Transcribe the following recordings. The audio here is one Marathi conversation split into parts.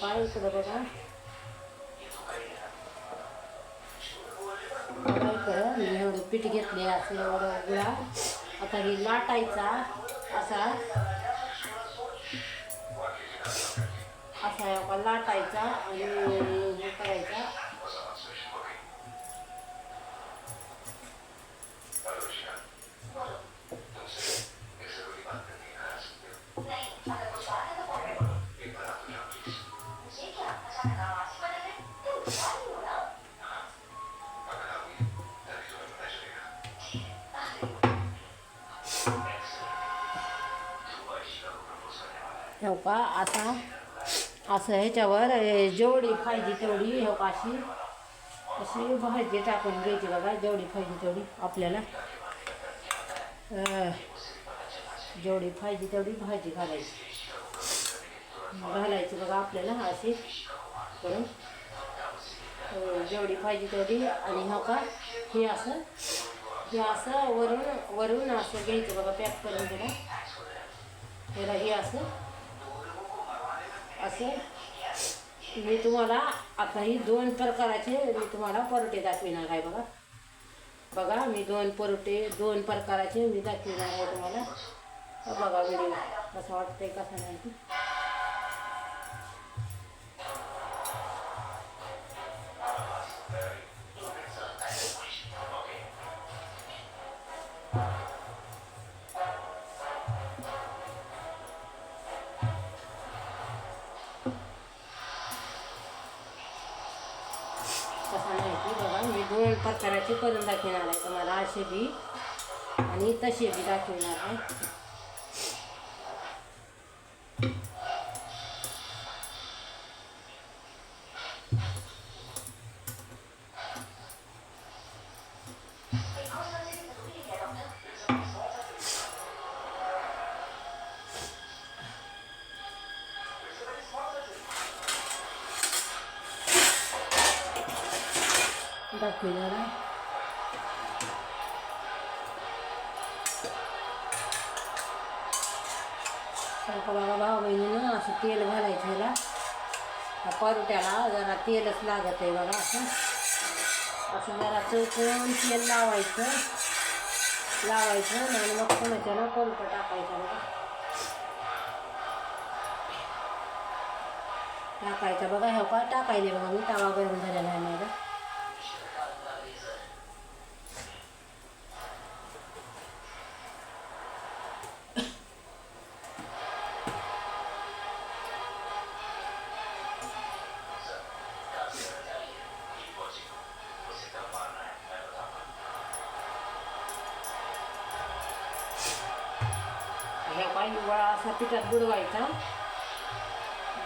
काय इकडं बघा एवढं पीठ घेतले असं एवढं गुळा. आता हे लाटायचा असा असा लाटायचा आणि हे करायचा. हो का आता असं ह्याच्यावर जेवढी पाहिजे तेवढी हो का अशी अशी भाजी टाकून घ्यायची बघा. जेवढी पाहिजे तेवढी आपल्याला जेवढी पाहिजे तेवढी भाजी घालायची बघा आपल्याला अशी करून जेवढी पाहिजे तेवढी. आणि हो का हे असं वरून असं घ्यायचं बघा. पॅक करून दिला त्याला हे असं मी तुम्हाला आता ही 2 प्रकाराचे मी तुम्हाला परोठे दाखविणार आहे बघा. बघा मी 2 प्रकाराचे मी दाखविणार आहे तुम्हाला. बघा व्हिडिओ कसं वाटतंय कसं नाही. कसा नाही बघा मी 2 प्रकाराचे करून दाखवणार आहे तुम्हाला. असे बी आणि तसे बी दाखवणार आहे. दाखवणार आहे. बघा भाऊ बहिणीनं असं तेल घालायचं ह्याला. परोठ्याला जरा तेलच लागत आहे बघा. असं जरा चौकोन तेल लावायचं आणि मग कोणाच्याला परोठा टाकायचा बघा. बघा हो का टाकायले बघा. मी तवा गरम झालेला आहे माझा. असा पिठात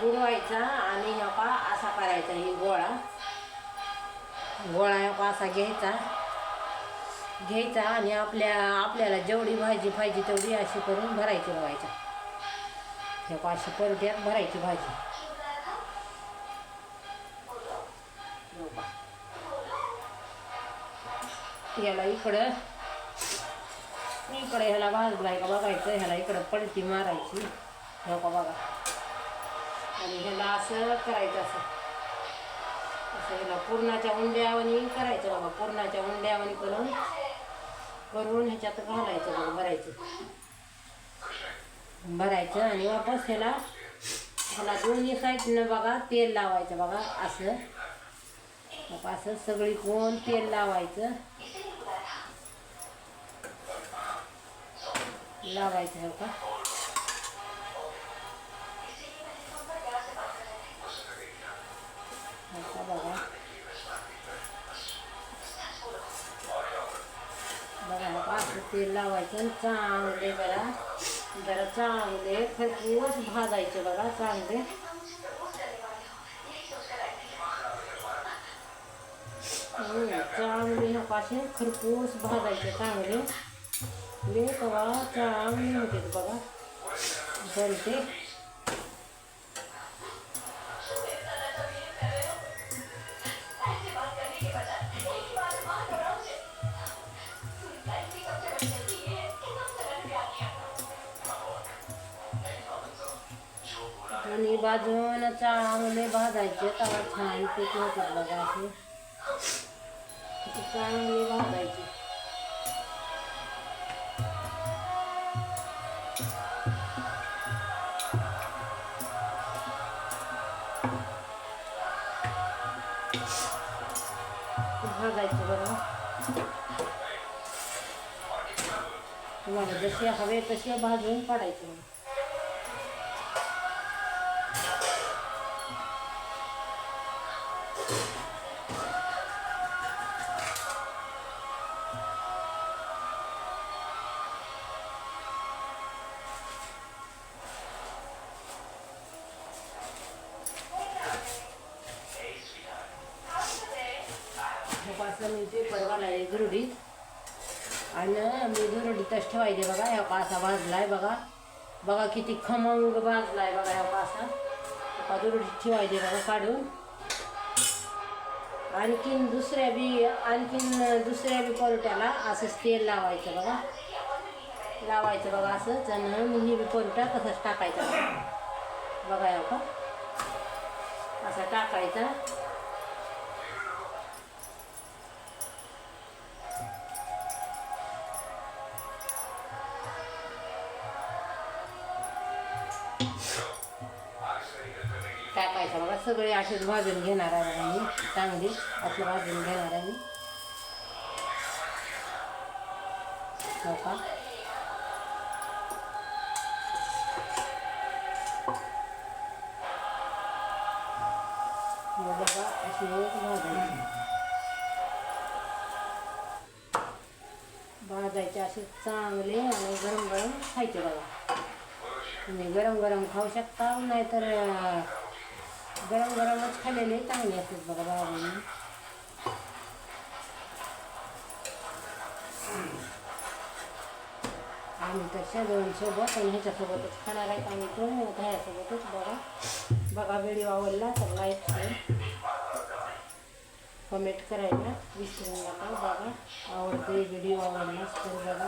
बुडवायचा आणि ह्या का असा करायचा. ही गोळा ह्या का असा घ्यायचा आणि आपल्याला जेवढी भाजी पाहिजे तेवढी अशी करून भरायची बघायचा. ह्या का अशी परोठ्यात भरायची भाजी. याला इकडं ह्याला भाजलाय का बघायचं. ह्याला इकडं पलटी मारायची हो का बघा. आणि ह्याला असं करायचं असं ह्याला पुरणाच्या उंड्यावानी करायचं बघा. पुरणाच्या उंड्यावानी करून ह्याच्यात घालायचं बघा. भरायचं आणि वापस ह्याला दोन्ही साईडनं बघा तेल लावायचं बघा. असं सगळीकडून तेल लावायचं हो का. बघा हो का असं तेल लावायचं. चांगले जरा चांगले खरपूस भाजायचे बघा. चांगले हो का असे खरपूस भाजायचे. चांगले तेव्हा चांगले होते बघा. बनते बाजून चांगले भाजायचे तवा छान पीठ होतात बघा असे चांगले भाजायचे. भाजायचे बघा तुम्हाला जसे हवे तसे भाजून काढायचे. मी पेपर घालाय दुरडीत आणि मी दुरडीतच ठेवायचे बघा. ह्या पासा भाजलाय बघा बघा किती खमंग भाजलाय बघा. ह्या पासा दुरडीत ठेवायचे बघा काढून. आणखीन दुसऱ्या बी परोट्याला असंच तेल लावायचं बघा. असंच आणि मी बी परोटा तसंच टाकायचा बघा. ह्या का असा टाकायचा. टाकायचं बघा. सगळे असेच भाजून घेणार आहे बघा. मी चांगली असं भाजून घेणार आहे मी. हो का बघा अशी भाजायचे असे चांगले आणि गरम गरम खायचे बघा. तुम्ही गरम गरम खाऊ शकता नाहीतर गरम गरमच खाल्लेले चांगले असतात बघा बाबांनी. आम्ही तर शेजवणसोबत आणि ह्याच्यासोबतच खाणार आहेत आम्ही तो ह्यासोबतच बघा. व्हिडिओ आवडला तर लाईक कमेंट करायला विसरू नका बघा. आवडते व्हिडिओ आवडलाच तर बघा.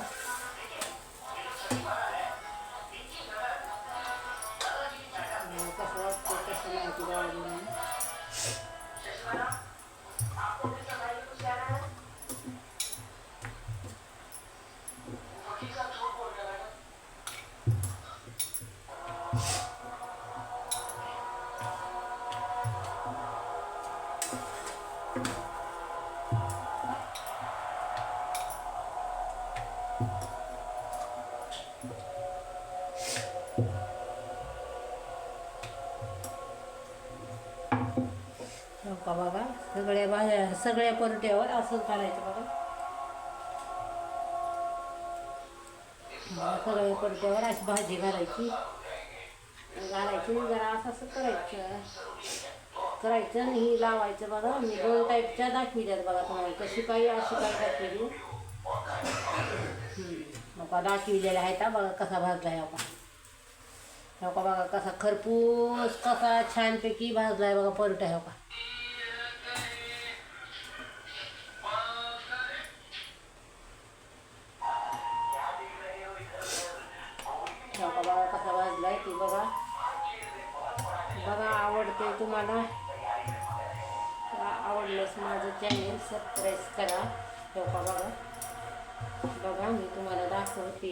कसं वाटतं कसं माहिती बाळाला. का बघा सगळ्या परोट्यावर असं करायचं बघा. सगळ्या परोट्यावर अशी भाजी घालायची जरा असं करायचं आणि ही लावायचं बघा. मी 2 टाईपच्या दाखविल्यात बघा तुम्हाला. कशी काही अशी काही दाखविली बघा. दाखविलेल्या आहेत बघा. कसा भाजला आहे का बघा. कसा खरपूस कसा छानपैकी भाजला आहे बघा परोटा. हो का बघा कसा भाजलाय ती बघा. आवडते तुम्हाला आवडलंच माझं चॅनेल सबस्क्राईब करा. हो का बघा मी तुम्हाला दाखवते.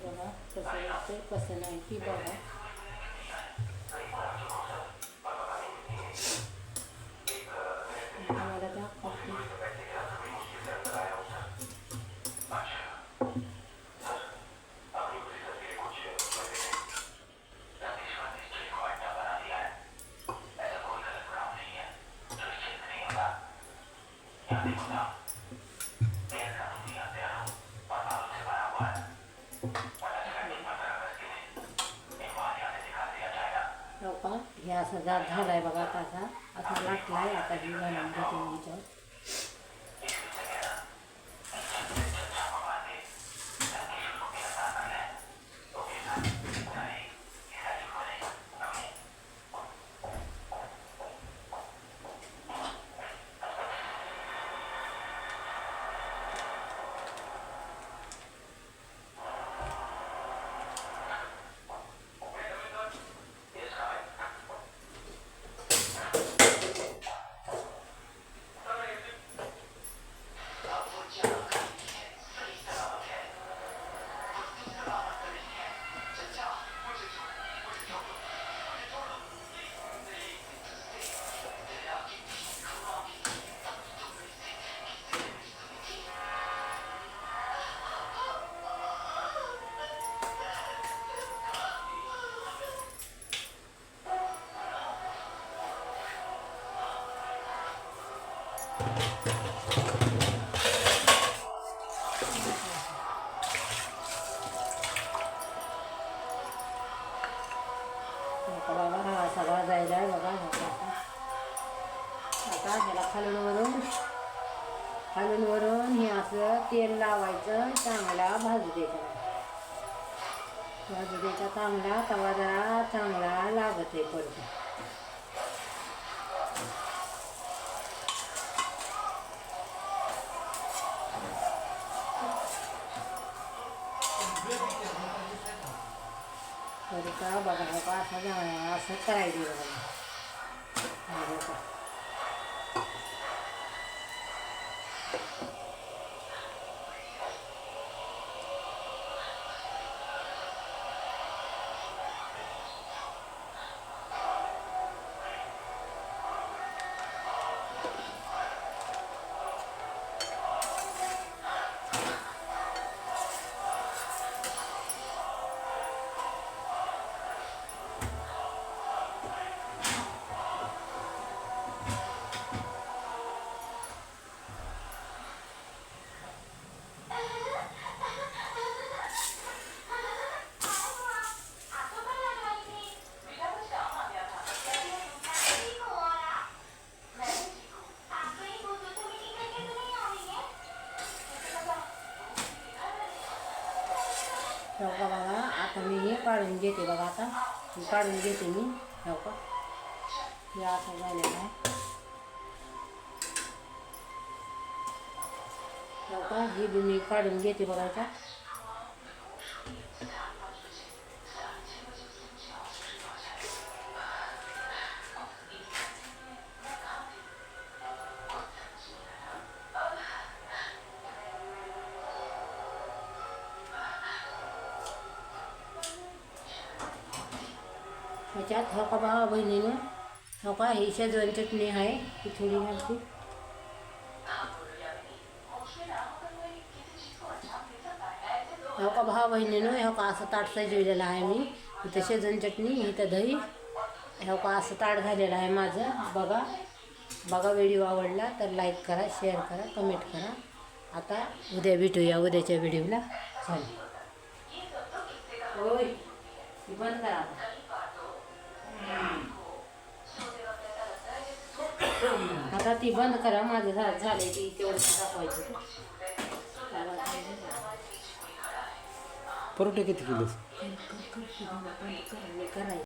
बघा कसं येते कसं नाही ती बघा. तुम्हाला दाखवते. हे असं जात झालाय बघा. असा लाटलाय. आता ही घालून घेते मी ह्याच्यावर. असा भाजायला आहे बघा. आता ह्याला खालून वरून हे असं तेल लावायचं, चांगला भाजू द्यायचा चांगला. तवा जरा चांगला लागत आहे पडतो. तरी का बघा का असं करायचं बघा. बघा आता मी हे काढून घेते बघा. आता काढून घेते मी. हो का हे असं झालेलं आहे. हो का हे बी मी काढून घेते बघायचा. ह्याच्यात हो का भावा बहिणीनं हो का ही शेजवान चटणी आहे ती थोडी घालते. हो का भावा बहिणीनं हो का असं ताट सजवलेलं आहे मी. इथं शेजवान चटणी, इथं दही. हो का असं ताट झालेलं आहे माझं. बघा व्हिडिओ आवडला तर लाईक करा, शेअर करा, कमेंट करा. आता उद्या भेटूया उद्याच्या व्हिडिओला. चालेल होय बंद करा. आता ती बंद करा. माझं झालंय ती तेवढं दाखवायचं. परोठे किती किलो करायचं